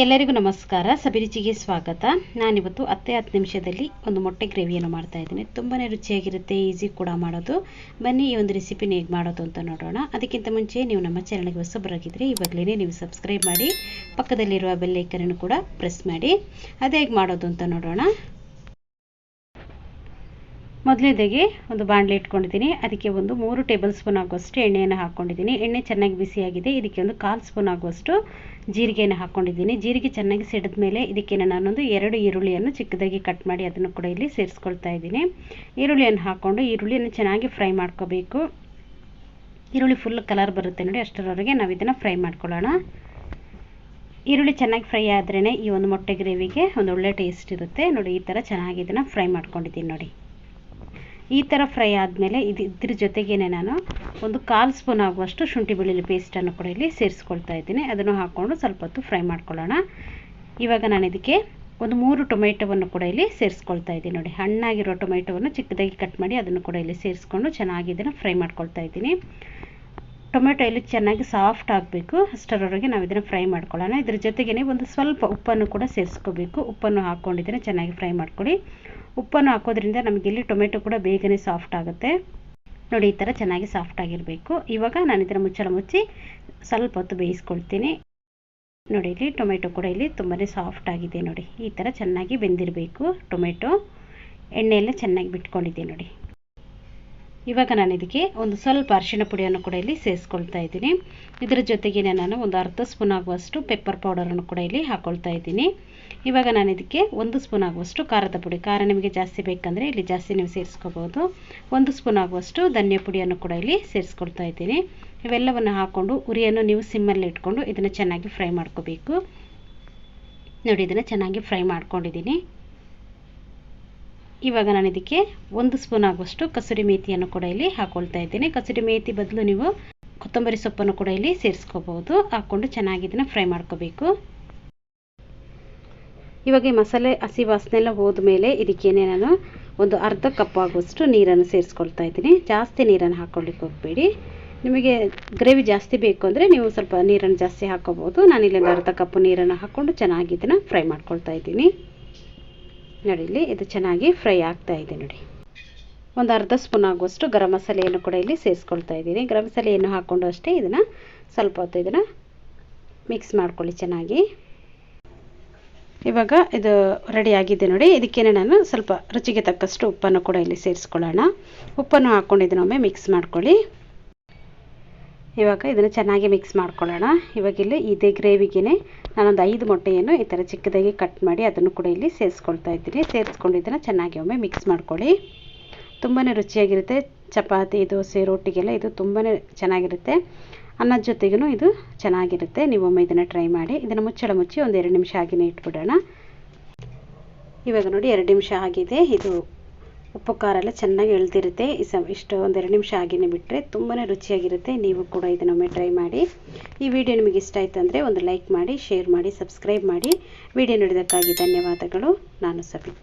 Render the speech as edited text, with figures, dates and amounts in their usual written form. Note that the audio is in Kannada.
ಎಲ್ಲರಿಗೂ ನಮಸ್ಕಾರ. ಸಬಿ ರುಚಿಗೆ ಸ್ವಾಗತ. ನಾನಿವತ್ತು 10 ನಿಮಿಷದಲ್ಲಿ ಒಂದು ಮೊಟ್ಟೆ ಗ್ರೇವಿಯನ್ನು ಮಾಡ್ತಾ ಇದ್ದೀನಿ. ತುಂಬಾ ರುಚಿಯಾಗಿರುತ್ತೆ, ಈಸಿ ಕೂಡ ಮಾಡೋದು. ಬನ್ನಿ ಈ ಒಂದು ರೆಸಿಪಿನ ಹೇಗೆ ಮಾಡೋದು ಅಂತ ನೋಡೋಣ. ಅದಕ್ಕಿಂತ ಮುಂಚೆ ನೀವು ನಮ್ಮ ಚಾನಲ್ಗೆ ಹೊಸಬರಾಗಿದ್ದರೆ ಇವಾಗಲೇ ನೀವು ಸಬ್ಸ್ಕ್ರೈಬ್ ಮಾಡಿ, ಪಕ್ಕದಲ್ಲಿರುವ ಬೆಲ್ ಐಕನ್ ಕೂಡ ಪ್ರೆಸ್ ಮಾಡಿ. ಅದು ಹೇಗೆ ಮಾಡೋದು ಅಂತ ನೋಡೋಣ. ಮೊದಲನೇದಾಗಿ ಒಂದು ಬಾಣಲೆ ಇಟ್ಕೊಂಡಿದ್ದೀನಿ. ಅದಕ್ಕೆ ಒಂದು 3 ಟೇಬಲ್ ಸ್ಪೂನ್ ಆಗುವಷ್ಟು ಎಣ್ಣೆಯನ್ನು ಹಾಕ್ಕೊಂಡಿದ್ದೀನಿ. ಎಣ್ಣೆ ಚೆನ್ನಾಗಿ ಬಿಸಿಯಾಗಿದೆ. ಇದಕ್ಕೆ ಒಂದು 1/4 ಸ್ಪೂನ್ ಆಗುವಷ್ಟು ಜೀರಿಗೆಯನ್ನು ಹಾಕ್ಕೊಂಡಿದ್ದೀನಿ. ಜೀರಿಗೆ ಚೆನ್ನಾಗಿ ಸಿಡಿದ ಮೇಲೆ ಇದಕ್ಕೆ ನಾನೊಂದು 2 ಈರುಳ್ಳಿಯನ್ನು ಚಿಕ್ಕದಾಗಿ ಕಟ್ ಮಾಡಿ ಅದನ್ನು ಕೂಡ ಇಲ್ಲಿ ಸೇರಿಸ್ಕೊಳ್ತಾ ಇದ್ದೀನಿ. ಈರುಳ್ಳಿಯನ್ನು ಹಾಕ್ಕೊಂಡು ಈರುಳ್ಳಿಯನ್ನು ಚೆನ್ನಾಗಿ ಫ್ರೈ ಮಾಡ್ಕೋಬೇಕು. ಈರುಳ್ಳಿ ಫುಲ್ ಕಲರ್ ಬರುತ್ತೆ ನೋಡಿ, ಅಷ್ಟರವರೆಗೆ ನಾವು ಇದನ್ನು ಫ್ರೈ ಮಾಡ್ಕೊಳ್ಳೋಣ. ಈರುಳ್ಳಿ ಚೆನ್ನಾಗಿ ಫ್ರೈ ಆದ್ರೇ ಈ ಒಂದು ಮೊಟ್ಟೆ ಗ್ರೇವಿಗೆ ಒಂದು ಒಳ್ಳೆ ಟೇಸ್ಟ್ ಇರುತ್ತೆ ನೋಡಿ. ಈ ಥರ ಚೆನ್ನಾಗಿ ಇದನ್ನು ಫ್ರೈ ಮಾಡ್ಕೊಂಡಿದ್ದೀನಿ ನೋಡಿ. ಈ ಥರ ಫ್ರೈ ಆದಮೇಲೆ ಇದ್ರ ಜೊತೆಗೇ ನಾನು ಒಂದು 1/4 ಸ್ಪೂನ್ ಆಗುವಷ್ಟು ಶುಂಠಿ ಬೆಳ್ಳುಳ್ಳಿ ಪೇಸ್ಟನ್ನು ಕೂಡ ಇಲ್ಲಿ ಸೇರಿಸ್ಕೊಳ್ತಾ ಇದ್ದೀನಿ. ಅದನ್ನು ಹಾಕ್ಕೊಂಡು ಸ್ವಲ್ಪ ಹೊತ್ತು ಫ್ರೈ ಮಾಡ್ಕೊಳ್ಳೋಣ. ಇವಾಗ ನಾನು ಇದಕ್ಕೆ ಒಂದು 3 ಟೊಮೆಟೊವನ್ನು ಕೂಡ ಇಲ್ಲಿ ಸೇರಿಸ್ಕೊಳ್ತಾ ಇದ್ದೀನಿ ನೋಡಿ. ಹಣ್ಣಾಗಿರೋ ಟೊಮೆಟೊವನ್ನು ಚಿಕ್ಕದಾಗಿ ಕಟ್ ಮಾಡಿ ಅದನ್ನು ಕೂಡ ಇಲ್ಲಿ ಸೇರಿಸ್ಕೊಂಡು ಚೆನ್ನಾಗಿ ಇದನ್ನು ಫ್ರೈ ಮಾಡ್ಕೊಳ್ತಾ ಇದ್ದೀನಿ. ಟೊಮೆಟೊ ಇಲ್ಲಿ ಚೆನ್ನಾಗಿ ಸಾಫ್ಟ್ ಆಗಬೇಕು, ಅಷ್ಟರವರೆಗೆ ನಾವು ಇದನ್ನು ಫ್ರೈ ಮಾಡ್ಕೊಳ್ಳೋಣ. ಇದ್ರ ಜೊತೆಗೇ ಒಂದು ಸ್ವಲ್ಪ ಉಪ್ಪನ್ನು ಕೂಡ ಸೇರಿಸ್ಕೋಬೇಕು. ಉಪ್ಪನ್ನು ಹಾಕ್ಕೊಂಡಿದ್ದೀನಿ, ಚೆನ್ನಾಗಿ ಫ್ರೈ ಮಾಡ್ಕೊಳ್ಳಿ. ಉಪ್ಪನ್ನು ಹಾಕೋದ್ರಿಂದ ನಮಗೆ ಇಲ್ಲಿ ಟೊಮೆಟೊ ಕೂಡ ಬೇಗನೆ ಸಾಫ್ಟ್ ಆಗುತ್ತೆ ನೋಡಿ. ಈ ಥರ ಚೆನ್ನಾಗಿ ಸಾಫ್ಟ್ ಆಗಿರಬೇಕು. ಇವಾಗ ನಾನು ಇದನ್ನು ಮುಚ್ಚಳ ಮುಚ್ಚಿ ಸ್ವಲ್ಪ ಹೊತ್ತು ಬೇಯಿಸ್ಕೊಳ್ತೀನಿ ನೋಡಿ. ಇಲ್ಲಿ ಟೊಮೆಟೊ ಕೂಡ ಇಲ್ಲಿ ತುಂಬಾ ಸಾಫ್ಟ್ ಆಗಿದೆ ನೋಡಿ. ಈ ಥರ ಚೆನ್ನಾಗಿ ಬೆಂದಿರಬೇಕು ಟೊಮೆಟೊ. ಎಣ್ಣೆಯೆಲ್ಲ ಚೆನ್ನಾಗಿ ಬಿಟ್ಕೊಂಡಿದೆ ನೋಡಿ. ಇವಾಗ ನಾನು ಇದಕ್ಕೆ ಒಂದು ಸ್ವಲ್ಪ ಅರಿಶಿಣ ಪುಡಿಯನ್ನು ಕೂಡ ಇಲ್ಲಿ ಸೇರಿಸ್ಕೊಳ್ತಾ ಇದ್ದೀನಿ. ಇದರ ಜೊತೆಗೆ ನಾನು ಒಂದು 1/2 ಸ್ಪೂನ್ ಆಗುವಷ್ಟು ಪೆಪ್ಪರ್ ಪೌಡರನ್ನು ಕೂಡ ಇಲ್ಲಿ ಹಾಕ್ಕೊಳ್ತಾ ಇದ್ದೀನಿ. ಇವಾಗ ನಾನು ಇದಕ್ಕೆ 1 ಸ್ಪೂನ್ ಆಗುವಷ್ಟು ಖಾರದ ಪುಡಿ, ಖಾರ ನಿಮಗೆ ಜಾಸ್ತಿ ಬೇಕಂದರೆ ಇಲ್ಲಿ ಜಾಸ್ತಿ ನೀವು ಸೇರಿಸ್ಕೋಬೋದು. 1 ಸ್ಪೂನ್ ಆಗುವಷ್ಟು ಧನಿಯಾ ಪುಡಿಯನ್ನು ಕೂಡ ಇಲ್ಲಿ ಸೇರಿಸ್ಕೊಳ್ತಾ ಇದ್ದೀನಿ. ಇವೆಲ್ಲವನ್ನು ಹಾಕ್ಕೊಂಡು ಉರಿಯನ್ನು ನೀವು ಸಿಮ್ಮಲ್ಲಿ ಇಟ್ಕೊಂಡು ಇದನ್ನು ಚೆನ್ನಾಗಿ ಫ್ರೈ ಮಾಡ್ಕೋಬೇಕು ನೋಡಿ. ಇದನ್ನು ಚೆನ್ನಾಗಿ ಫ್ರೈ ಮಾಡ್ಕೊಂಡಿದ್ದೀನಿ. ಇವಾಗ ನಾನು ಇದಕ್ಕೆ 1 ಸ್ಪೂನ್ ಆಗುವಷ್ಟು ಕಸೂರಿ ಮೇಥಿಯನ್ನು ಕೂಡ ಇಲ್ಲಿ ಹಾಕ್ಕೊಳ್ತಾ ಇದ್ದೀನಿ. ಕಸೂರಿ ಮೇಥಿ ಬದಲು ನೀವು ಕೊತ್ತಂಬರಿ ಸೊಪ್ಪನ್ನು ಕೂಡ ಇಲ್ಲಿ ಸೇರಿಸ್ಕೋಬಹುದು. ಹಾಕ್ಕೊಂಡು ಚೆನ್ನಾಗಿ ಇದನ್ನು ಫ್ರೈ ಮಾಡ್ಕೋಬೇಕು. ಇವಾಗ ಈ ಮಸಾಲೆ ಹಸಿ ವಾಸನೆ ಎಲ್ಲ ಹೋದ್ಮೇಲೆ ಇದಕ್ಕೇನೆ ನಾನು ಒಂದು 1/2 ಕಪ್ ಆಗುವಷ್ಟು ನೀರನ್ನು ಸೇರಿಸ್ಕೊಳ್ತಾ ಇದ್ದೀನಿ. ಜಾಸ್ತಿ ನೀರನ್ನು ಹಾಕ್ಕೊಳ್ಳಿಕ್ಕೆ ಹೋಗಬೇಡಿ. ನಿಮಗೆ ಗ್ರೇವಿ ಜಾಸ್ತಿ ಬೇಕು ಅಂದರೆ ನೀವು ಸ್ವಲ್ಪ ನೀರನ್ನು ಜಾಸ್ತಿ ಹಾಕ್ಕೋಬೋದು. ನಾನಿಲ್ಲಿ 1/2 ಕಪ್ ನೀರನ್ನು ಹಾಕ್ಕೊಂಡು ಚೆನ್ನಾಗಿ ಇದನ್ನು ಫ್ರೈ ಮಾಡ್ಕೊಳ್ತಾ ಇದ್ದೀನಿ ನೋಡಿ. ಇಲ್ಲಿ ಇದು ಚೆನ್ನಾಗಿ ಫ್ರೈ ಆಗ್ತಾ ಇದೆ ನೋಡಿ. ಒಂದು 1/2 ಸ್ಪೂನ್ ಆಗುವಷ್ಟು ಗರಂ ಮಸಾಲೆಯನ್ನು ಕೂಡ ಇಲ್ಲಿ ಸೇರಿಸ್ಕೊಳ್ತಾ ಇದ್ದೀನಿ. ಗರಂ ಮಸಾಲೆಯನ್ನು ಹಾಕ್ಕೊಂಡು ಅಷ್ಟೇ ಇದನ್ನು ಸ್ವಲ್ಪ ಹೊತ್ತು ಇದನ್ನು ಮಿಕ್ಸ್ ಮಾಡ್ಕೊಳ್ಳಿ ಚೆನ್ನಾಗಿ. ಇವಾಗ ಇದು ರೆಡಿ ಆಗಿದೆ ನೋಡಿ. ಇದಕ್ಕೇನೆ ನಾನು ಸ್ವಲ್ಪ ರುಚಿಗೆ ತಕ್ಕಷ್ಟು ಉಪ್ಪನ್ನು ಕೂಡ ಇಲ್ಲಿ ಸೇರಿಸ್ಕೊಳ್ಳೋಣ. ಉಪ್ಪನ್ನು ಹಾಕ್ಕೊಂಡು ಇದನ್ನೊಮ್ಮೆ ಮಿಕ್ಸ್ ಮಾಡ್ಕೊಳ್ಳಿ. ಇವಾಗ ಇದನ್ನು ಚೆನ್ನಾಗಿ ಮಿಕ್ಸ್ ಮಾಡ್ಕೊಳ್ಳೋಣ. ಇವಾಗ ಇಲ್ಲಿ ಇದೇ ಗ್ರೇವಿಗೆ ನಾನೊಂದು 5 ಮೊಟ್ಟೆಯನ್ನು ಈ ಥರ ಚಿಕ್ಕದಾಗಿ ಕಟ್ ಮಾಡಿ ಅದನ್ನು ಕೂಡ ಇಲ್ಲಿ ಸೇರಿಸ್ಕೊಳ್ತಾ ಇದ್ದೀನಿ. ಸೇರಿಸ್ಕೊಂಡು ಇದನ್ನು ಚೆನ್ನಾಗಿ ಒಮ್ಮೆ ಮಿಕ್ಸ್ ಮಾಡ್ಕೊಳ್ಳಿ. ತುಂಬಾ ರುಚಿಯಾಗಿರುತ್ತೆ. ಚಪಾತಿ, ದೋಸೆ, ರೋಟಿಗೆಲ್ಲ ಇದು ತುಂಬಾ ಚೆನ್ನಾಗಿರುತ್ತೆ. ಅನ್ನದ ಜೊತೆಗೂ ಇದು ಚೆನ್ನಾಗಿರುತ್ತೆ. ನೀವೊಮ್ಮೆ ಇದನ್ನು ಟ್ರೈ ಮಾಡಿ. ಇದನ್ನು ಮುಚ್ಚಳ ಮುಚ್ಚಿ ಒಂದು 2 ನಿಮಿಷ ಹಾಗೆಯೇ ಇಟ್ಬಿಡೋಣ. ಇವಾಗ ನೋಡಿ 2 ನಿಮಿಷ ಆಗಿದೆ. ಇದು ಉಪ್ಪು ಖಾರ ಎಲ್ಲ ಚೆನ್ನಾಗಿ ಇಳಿದಿರುತ್ತೆ. ಇಷ್ಟು ಒಂದು 2 ನಿಮಿಷ ಹಾಗೆಯೇ ಬಿಟ್ಟರೆ ತುಂಬಾ ರುಚಿಯಾಗಿರುತ್ತೆ. ನೀವು ಕೂಡ ಇದನ್ನೊಮ್ಮೆ ಟ್ರೈ ಮಾಡಿ. ಈ ವಿಡಿಯೋ ನಿಮಗೆ ಇಷ್ಟ ಆಯಿತು ಅಂದರೆ ಒಂದು ಲೈಕ್ ಮಾಡಿ, ಶೇರ್ ಮಾಡಿ, ಸಬ್ಸ್ಕ್ರೈಬ್ ಮಾಡಿ. ವಿಡಿಯೋ ನೋಡಿದ್ದಕ್ಕಾಗಿ ಧನ್ಯವಾದಗಳು. ನಾನು ಸಬಿ.